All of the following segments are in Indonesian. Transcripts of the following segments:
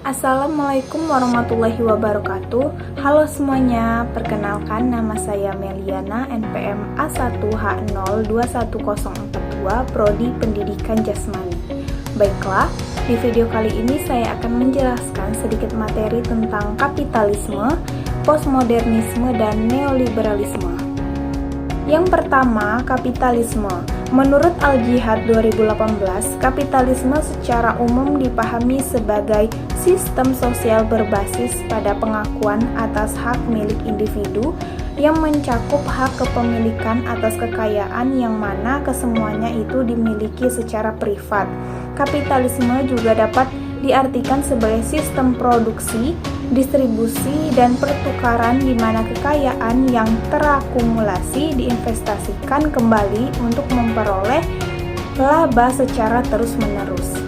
Assalamualaikum warahmatullahi wabarakatuh. Halo semuanya, perkenalkan nama saya Meliana, NPM A1H021042, Prodi Pendidikan Jasmani. Baiklah, di video kali ini saya akan menjelaskan sedikit materi tentang kapitalisme, postmodernisme, dan neoliberalisme. Yang pertama, kapitalisme. Menurut Al-Jihad 2018, kapitalisme secara umum dipahami sebagai sistem sosial berbasis pada pengakuan atas hak milik individu yang mencakup hak kepemilikan atas kekayaan yang mana kesemuanya itu dimiliki secara privat. Kapitalisme juga dapat diartikan sebagai sistem produksi, distribusi, dan pertukaran di mana kekayaan yang terakumulasi diinvestasikan kembali untuk memperoleh laba secara terus-menerus.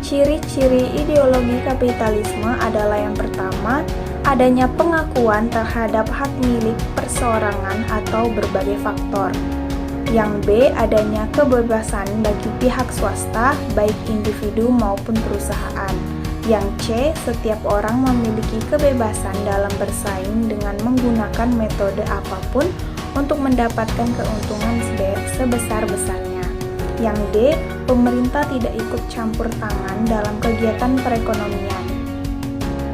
Ciri-ciri ideologi kapitalisme adalah yang pertama, adanya pengakuan terhadap hak milik perseorangan atau berbagai faktor. Yang B, adanya kebebasan bagi pihak swasta, baik individu maupun perusahaan. Yang C, setiap orang memiliki kebebasan dalam bersaing dengan menggunakan metode apapun untuk mendapatkan keuntungan sebesar-besarnya. Yang D, pemerintah tidak ikut campur tangan dalam kegiatan perekonomian.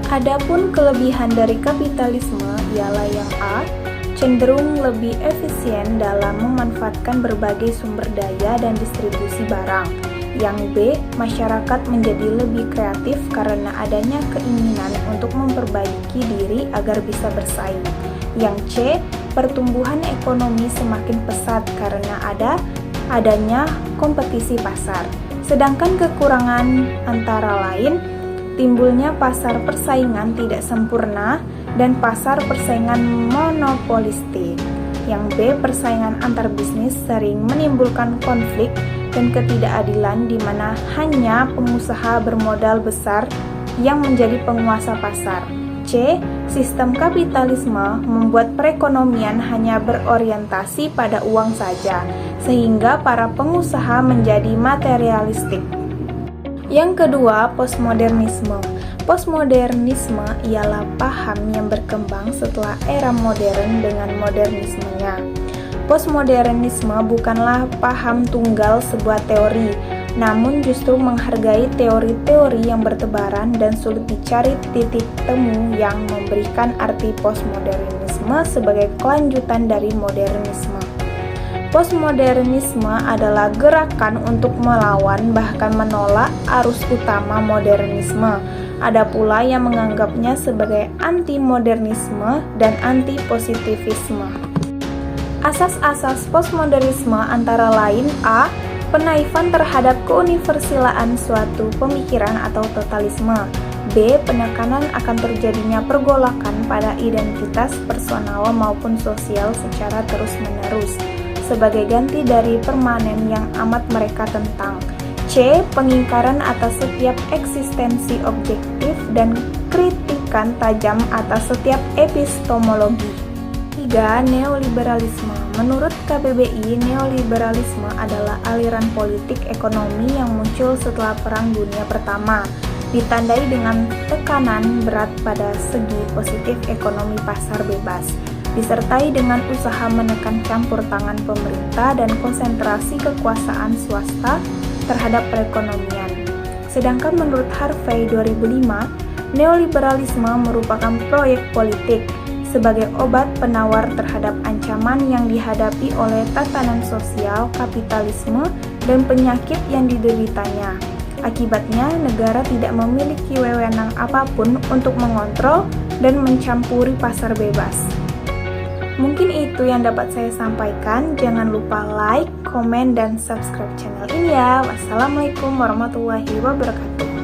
Adapun kelebihan dari kapitalisme ialah yang A, cenderung lebih efisien dalam memanfaatkan berbagai sumber daya dan distribusi barang. Yang B, masyarakat menjadi lebih kreatif karena adanya keinginan untuk memperbaiki diri agar bisa bersaing. Yang C, pertumbuhan ekonomi semakin pesat karena adanya kompetisi pasar. Sedangkan kekurangan antara lain, timbulnya pasar persaingan tidak sempurna dan pasar persaingan monopolistik. Yang B, persaingan antar bisnis sering menimbulkan konflik dan ketidakadilan di mana hanya pengusaha bermodal besar yang menjadi penguasa pasar. C, sistem kapitalisme membuat perekonomian hanya berorientasi pada uang saja, sehingga para pengusaha menjadi materialistik. Yang kedua, postmodernisme. Postmodernisme ialah paham yang berkembang setelah era modern dengan modernismenya. Postmodernisme bukanlah paham tunggal sebuah teori, namun justru menghargai teori-teori yang bertebaran dan sulit dicari titik temu yang memberikan arti postmodernisme sebagai kelanjutan dari modernisme. Postmodernisme adalah gerakan untuk melawan bahkan menolak arus utama modernisme. Ada pula yang menganggapnya sebagai anti-modernisme dan anti-positivisme. Asas-asas postmodernisme antara lain A, penaifan terhadap keuniversilaan suatu pemikiran atau totalisme. B, penekanan akan terjadinya pergolakan pada identitas personal maupun sosial secara terus-menerus sebagai ganti dari permanen yang amat mereka tentang. C, pengingkaran atas setiap eksistensi objektif dan kritikan tajam atas setiap epistemologi. 3. Neoliberalisme. Menurut KBBI, neoliberalisme adalah aliran politik ekonomi yang muncul setelah Perang Dunia Pertama, ditandai dengan tekanan berat pada segi positif ekonomi pasar bebas, disertai dengan usaha menekan campur tangan pemerintah dan konsentrasi kekuasaan swasta terhadap perekonomian. Sedangkan menurut Harvey 2005, neoliberalisme merupakan proyek politik sebagai obat penawar terhadap ancaman yang dihadapi oleh tatanan sosial kapitalisme dan penyakit yang dideritanya. Akibatnya, negara tidak memiliki wewenang apapun untuk mengontrol dan mencampuri pasar bebas. Mungkin itu yang dapat saya sampaikan. Jangan lupa like, komen, dan subscribe channel ini ya. Wassalamualaikum warahmatullahi wabarakatuh.